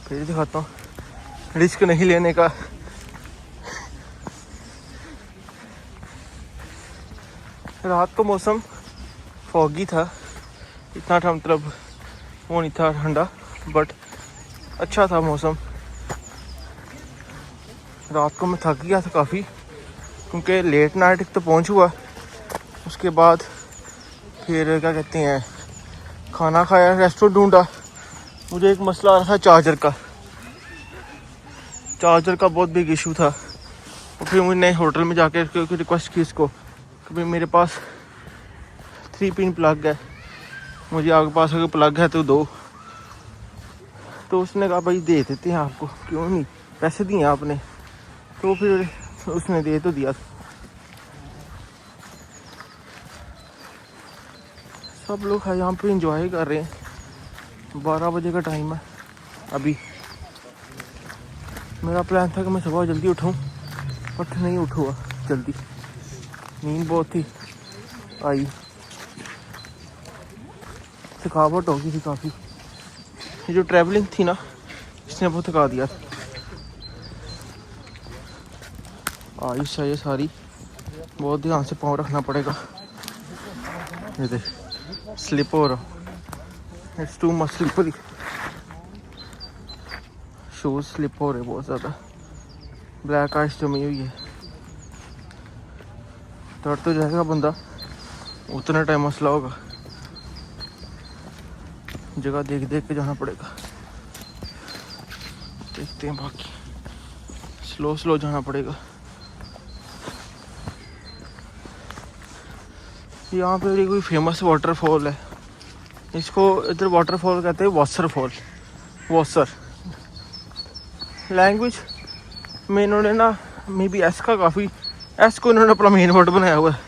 Speaker 1: फिर दिखाता हूँ, रिस्क नहीं लेने का। रात को मौसम फॉगी था, इतना ठंड मतलब वो नहीं था ठंडा, बट अच्छा था मौसम। रात को मैं थक गया था काफ़ी, क्योंकि लेट नाइट तो पहुंच हुआ, उसके बाद फिर क्या कहते हैं खाना खाया, रेस्टोरेंट ढूंढा। मुझे एक मसला आ रहा था चार्जर का बहुत बिग इशू था। और फिर मैंने होटल में जाकर रिक्वेस्ट की इसको कि भाई मेरे पास 3 पिन प्लग है, मुझे आपके पास अगर प्लग है तो दो। तो उसने कहा भाई दे देते हैं आपको, क्यों नहीं, पैसे दिए आपने। तो फिर उसने दे तो दिया। सब लोग यहाँ पे एंजॉय कर रहे हैं। 12 बजे का टाइम है अभी। मेरा प्लान था कि मैं सुबह जल्दी उठाऊँ, बट नहीं उठूँगा जल्दी, नींद बहुत थी आई, थकावट हो गई थी काफ़ी। ये जो ट्रैवलिंग थी ना, इसने बहुत थका दिया। आयुष है ये सारी, बहुत ध्यान से पाँव रखना पड़ेगा। ये देख स्लिप हो रहा, it's too much slippery, shoes slip हो रहे बहुत ज़्यादा, ब्लैक आइस जमी हुई है। तड़ तो जाएगा बंदा, उतना टाइम मसला होगा। जगह देख देख के जाना पड़ेगा, देखते हैं बाकी, स्लो जाना पड़ेगा। यहाँ पे कोई फेमस वाटरफॉल है, इसको इधर वाटरफॉल कहते हैं, वॉसरफॉल, वॉसर लैंग्वेज में इन्होंने ना मे बी एस का काफ़ी, एस को इन्होंने अपना मेन वर्ड बनाया हुआ है।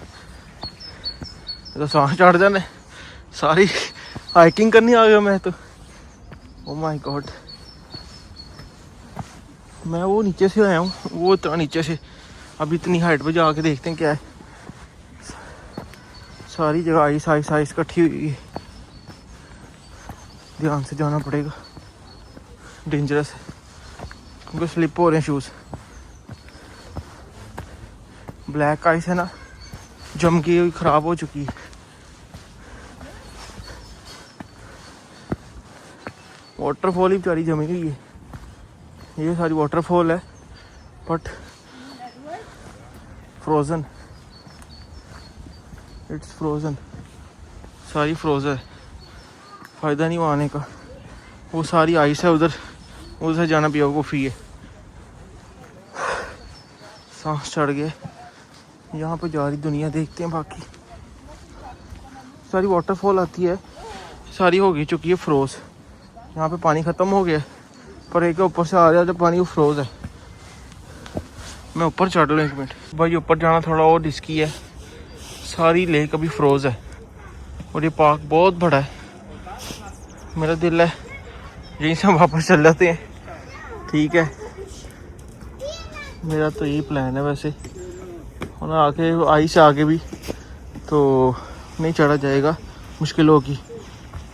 Speaker 1: तो सांस चढ़ जाने, सारी हाइकिंग करनी आ गया मैं तो। ओ माय गॉड, मैं वो नीचे से आया हूँ, वो इतना नीचे से, अब इतनी हाइट पे जाके देखते हैं क्या है। सारी जगह आइस इकट्ठी हुई है, ध्यान से जाना पड़ेगा, डेंजरस है क्योंकि स्लिप हो रहे हैं शूज़। ब्लैक आइस है ना, जम के ख़राब हो चुकी है। वाटरफॉल ही बेचारी जमी हुई है, ये सारी वाटरफॉल है बट फ्रोज़न, इट्स फ्रोज़न, सारी फ्रोज़न है, फ़ायदा नहीं वहाँ आने का। वो सारी आइस है उधर उधर जाना भी होगा, फ्री है। सांस चढ़ गए। यहाँ पे जा रही दुनिया देखते हैं। बाकी सारी वाटरफॉल आती है, सारी हो गई चुकी है फ्रोज। यहाँ पे पानी ख़त्म हो गया, पर एक ऊपर से आ रहा है जब पानी, वो फ्रोज है। मैं ऊपर चढ़ लूँ 1 मिनट भाई। ऊपर जाना थोड़ा और रिस्की है, सारी लेक अभी फ्रोज है और ये पार्क बहुत बड़ा है। मेरा दिल है यहीं से हम वापस चल जाते हैं, ठीक है। मेरा तो यही प्लान है वैसे। और आगे आई से आगे भी तो नहीं चढ़ा जाएगा, मुश्किल होगी,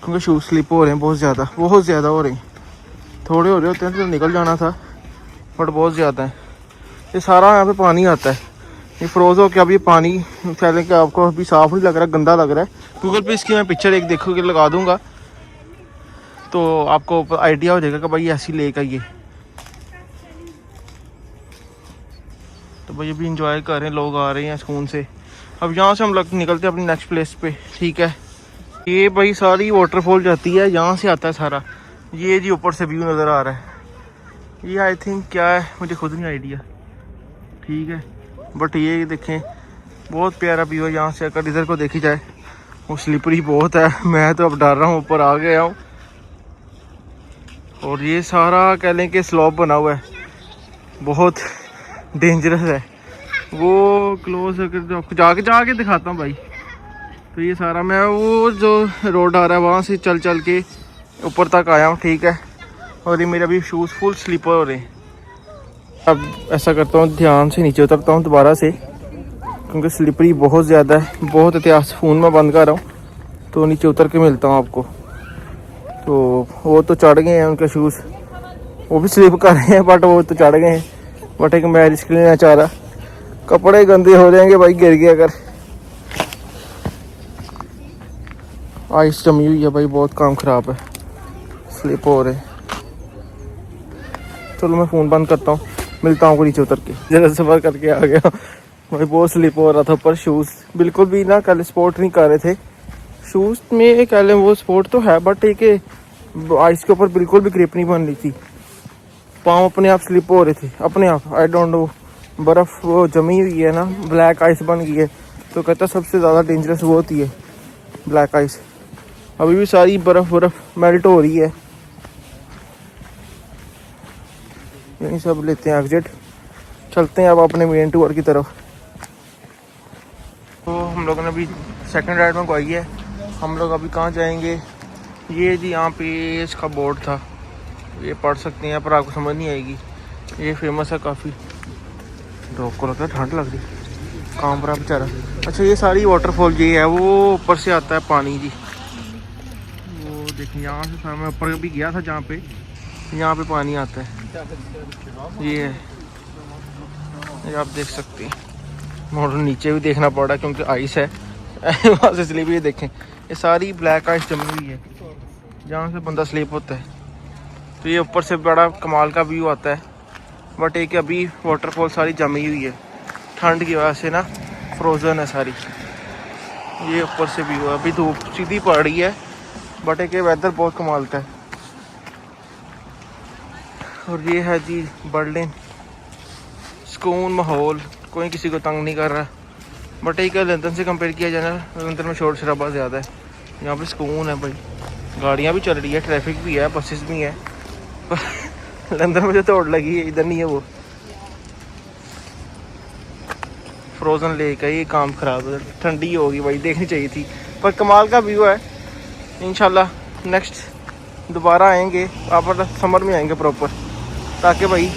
Speaker 1: क्योंकि शूज़ स्लिप हो रहे हैं बहुत ज़्यादा हो रहे हैं। थोड़े हो रहे होते हैं तो निकल जाना था, बट बहुत ज़्यादा है। ये सारा यहाँ पे पानी आता है, ये फ्रोज हो के अब ये पानी फैले के आपको अभी साफ़ नहीं लग रहा है, गंदा लग रहा है। गूगल पे इसकी मैं पिक्चर एक देखोगे लगा दूँगा तो आपको आइडिया हो जाएगा कि भाई ऐसी लेक है ये। तो भाई अभी इंजॉय कर रहे हैं, लोग आ रहे हैं सुकून से। अब यहाँ से हम लोग निकलते हैं अपनी नेक्स्ट प्लेस पे, ठीक है। ये भाई सारी वाटरफॉल जाती है, यहाँ से आता है सारा। ये जी ऊपर से व्यू नज़र आ रहा है, ये आई थिंक क्या है मुझे खुद नहीं आइडिया, ठीक है। बट ये देखें बहुत प्यारा व्यू है यहाँ से। अगर इधर को देखी जाए वो स्लिपरी बहुत है, मैं तो अब डर रहा हूँ, ऊपर आ गया हूँ। और ये सारा कह लें कि स्लॉप बना हुआ है, बहुत डेंजरस है। वो क्लोज जाके दिखाता हूँ भाई। तो ये सारा मैं वो जो रोड आ रहा है वहाँ से चल चल के ऊपर तक आया हूँ, ठीक है। और ये मेरे अभी शूज़ फुल स्लिपर हो रहे हैं। अब ऐसा करता हूँ ध्यान से नीचे उतरता हूँ दोबारा से, क्योंकि स्लिपरी बहुत ज़्यादा है। बहुत इतिहास फ़ोन में बंद कर रहा हूँ, तो नीचे उतर के मिलता हूँ आपको। तो वो तो चढ़ गए हैं, उनके शूज़ वो भी स्लिप कर रहे हैं, बट वो तो चढ़ गए हैं। बट एक मैं रिस्क लेना चाह रहा, कपड़े गंदे हो जाएंगे भाई गिर गया अगर। आइस जमी हुई है भाई, बहुत काम ख़राब है, स्लिप हो रहे। चलो मैं फ़ोन बंद करता हूँ, मिलता हूँ नीचे उतर के। जरा सफ़र करके आ गया भाई, बहुत स्लिप हो रहा था। पर शूज़ बिल्कुल भी ना कल स्पोर्ट नहीं कर रहे थे। शूज़ में कह लें वो स्पोर्ट तो है, बट एक आइस के ऊपर बिल्कुल भी ग्रिप नहीं बन रही थी। पाँव अपने आप स्लिप हो रहे थे, अपने आप। आई डोंट नो, बर्फ़ वो जमी हुई है ना, ब्लैक आइस बन गई है। तो कहता सबसे ज़्यादा डेंजरस वो होती है ब्लैक आइस। अभी भी सारी बर्फ़ मेल्ट हो रही है। यही सब लेते हैं एग्जिट, चलते हैं अब अपने मेन टूर की तरफ। तो हम लोगों ने अभी सेकंड राइड में गई है। हम लोग अभी कहाँ जाएंगे? ये जी यहाँ पे इसका बोर्ड था, ये पढ़ सकते हैं, पर आपको समझ नहीं आएगी। ये फेमस है काफ़ी। डॉग को लगता है ठंड लग रही, काम पर बेचारा। अच्छा ये सारी वाटरफॉल ये है, वो ऊपर से आता है पानी जी। वो देखिए यहाँ से मैं ऊपर भी गया था, जहाँ पे यहाँ पे पानी आता है। ये है, ये आप देख सकते हैं। मोटर नीचे भी देखना पड़ रहा है क्योंकि आइस है वहाँ से स्लिप। ये देखें, ये सारी ब्लैक आइस जमी हुई है, जहाँ से बंदा स्लिप होता है। तो ये ऊपर से बड़ा कमाल का व्यू आता है। बट एक अभी वाटरफॉल सारी जमी हुई है, ठंड की वजह से ना फ्रोज़न है सारी। ये ऊपर से व्यू है, अभी धूप सीधी पड़ रही है, बट एक वेदर बहुत कमाल का है। और ये है जी बर्लिन, सुकून माहौल, कोई किसी को तंग नहीं कर रहा। बट एक लंदन से कंपेयर किया जाए ना, लंदन में शोर शराबा ज़्यादा है, यहाँ पे सुकून है भाई। गाड़ियाँ भी चल रही है, ट्रैफिक भी है, बसेस भी हैं। पर लंदन में जो तोड़ लगी है इधर नहीं है। वो फ्रोज़न लेक है, ये काम ख़राब है, ठंडी होगी भाई, देखनी चाहिए थी। पर कमाल का व्यू है। इंशाल्लाह नेक्स्ट दोबारा आएंगे, आप समर में आएंगे प्रॉपर, ताकि भाई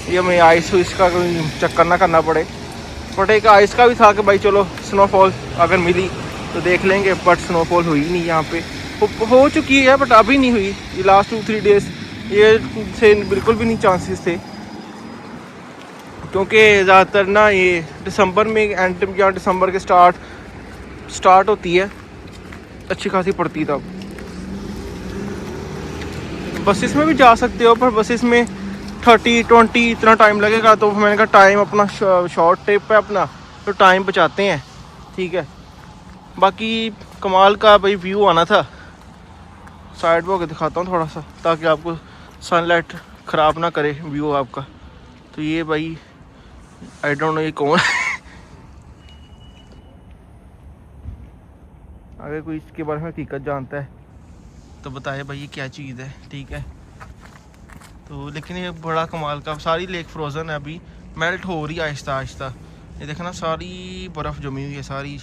Speaker 1: ये हमें आइस का कोई चक्कर ना करना पड़े। बट एक आइस का भी था कि भाई चलो स्नोफॉल अगर मिली तो देख लेंगे, बट स्नोफॉल हुई नहीं यहाँ पे। हो चुकी है बट अभी नहीं हुई। ये लास्ट 2-3 डेज़ ये से बिल्कुल भी नहीं चांसेस थे, क्योंकि ज़्यादातर ना ये दिसंबर में एंड या दिसंबर के स्टार्ट होती है, अच्छी खासी पड़ती तब। बसेस में भी जा सकते हो, पर बसेस में 30-20 इतना टाइम लगेगा। तो मैंने कहा टाइम अपना शॉर्ट ट्रिप है अपना, तो टाइम बचाते हैं, ठीक है। बाकी कमाल का भाई व्यू आना था। साइड में होकर दिखाता हूँ थोड़ा सा, ताकि आपको सनलाइट ख़राब ना करे व्यू आपका। तो ये भाई आई डोंट नो ये कौन अगर कोई इसके बारे में हकीकत जानता है तो बताए भाई ये क्या चीज़ है, ठीक है। तो लेकिन ये बड़ा कमाल का, सारी लेक फ्रोज़न है, अभी मेल्ट हो रही है आहिस्ता आहिस्ता। ये देखना सारी बर्फ़ जमी हुई है सारी।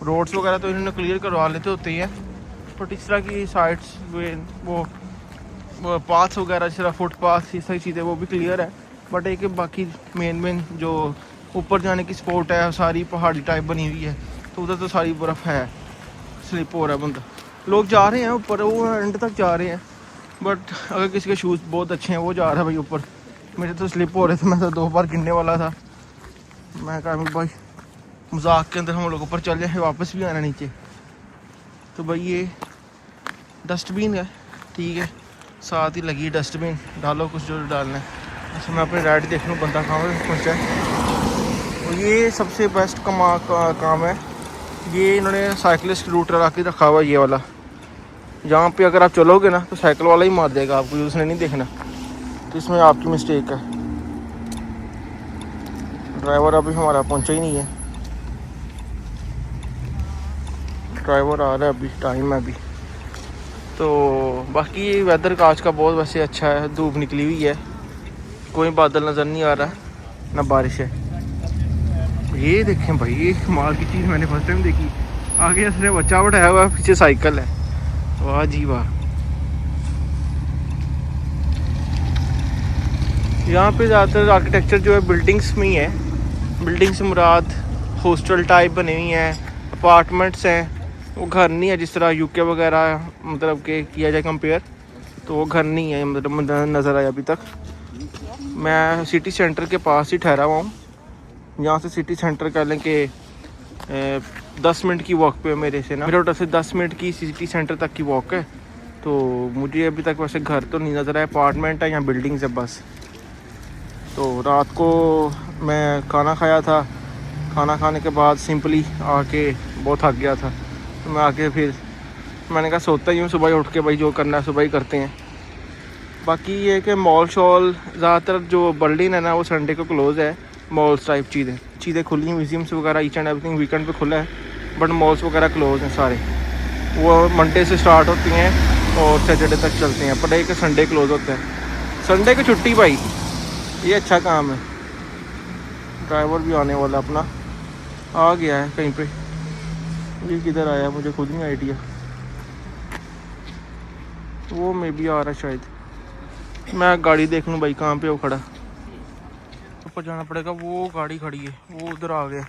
Speaker 1: रोड्स वगैरह तो इन्होंने क्लियर करवा लेते होते हैं, बट इस तरह की साइड्स वो पाथ्स वगैरह जिस तरह फुटपाथ ये सारी चीज़ें वो भी क्लियर है। बट एक बाकी मेन जो ऊपर जाने की स्पॉट है सारी पहाड़ी टाइप बनी हुई है, तो उधर तो सारी बर्फ़ है, स्लिप हो रहा है बंदा। लोग जा रहे हैं ऊपर, वो एंड तक जा रहे हैं, बट अगर किसी के शूज़ बहुत अच्छे हैं वो जा रहा है भाई ऊपर। मेरे तो स्लिप हो रहे थे, मैं तो 2 बार गिरने वाला था। मैं कहा भाई मजाक के अंदर हम लोग ऊपर चल जाए, वापस भी आना नीचे। तो भाई ये डस्टबिन है, ठीक है, साथ ही लगी डस्टबिन, डालो कुछ जो डालना है। अच्छा मैं अपनी राइड देख लूँ बंदा कहाँ पर पहुँचा है। और ये सबसे बेस्ट काम है, ये इन्होंने साइकिलिस्ट रूट रखा हुआ है ये वाला। जहाँ पे अगर आप चलोगे ना तो साइकिल वाला ही मार देगा आपको, उसने नहीं देखना। तो इसमें आपकी मिस्टेक है। ड्राइवर अभी हमारा पहुँचा ही नहीं है, ड्राइवर आ रहा है अभी, टाइम है अभी। तो बाकी वेदर का आज का बहुत वैसे अच्छा है, धूप निकली हुई है, कोई बादल नज़र नहीं आ रहा, ना बारिश है। ये देखें भाई, ये कमाल की चीज़ मैंने फर्स्ट टाइम देखी। आगे इसने बच्चा बैठाया हुआ है, पीछे साइकिल है। वाह जी वाह। यहाँ पे ज़्यादातर आर्किटेक्चर जो है बिल्डिंग्स में ही है। बिल्डिंग से मुराद हॉस्टल टाइप बनी हुई हैं, अपार्टमेंट्स हैं। वो घर नहीं है जिस तरह यूके वगैरह मतलब के किया जाए कंपेयर, तो वो घर नहीं है मतलब नज़र आया अभी तक। मैं सिटी सेंटर के पास ही ठहरा हुआ हूँ। यहाँ से सिटी सेंटर कह लें कि 10 मिनट की वॉक पे मेरे से ना, मेरे होटल से 10 मिनट की सिटी सेंटर तक की वॉक है। तो मुझे अभी तक वैसे घर तो नहीं नज़र आया, अपार्टमेंट है या बिल्डिंग्स है बस। तो रात को मैं खाना खाया था, खाना खाने के बाद सिंपली आके बहुत थक गया था, तो मैं आके फिर मैंने कहा सोता ही हूँ, सुबह ही उठ के भाई जो करना है सुबह ही करते हैं। बाकी ये कि मॉल शॉल ज़्यादातर जो बर्लिन है ना वो संडे को क्लोज़ है। मॉल्स टाइप चीज़ें खुली हैं, म्यूजियम्स वगैरह ईच एंड एवरीथिंग वीकेंड पे खुला है, बट मॉल्स वगैरह क्लोज हैं सारे। वो मंडे से स्टार्ट होती हैं और सैटरडे तक चलते हैं, पर एक संडे क्लोज होता है। संडे की छुट्टी भाई, ये अच्छा काम है। ड्राइवर भी आने वाला अपना आ गया है कहीं पे, ये किधर आया मुझे खुद नहीं आइडिया, वो मे भी आ रहा है शायद। मैं गाड़ी देख लूँ भाई कहाँ पे वो खड़ा, ऊपर जाना पड़ेगा। वो गाड़ी खड़ी है, वो उधर आ गया,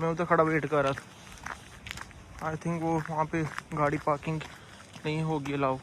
Speaker 1: मैं उधर खड़ा वेट कर रहा था। आई थिंक वो वहाँ पे गाड़ी पार्किंग नहीं होगी अलाउ।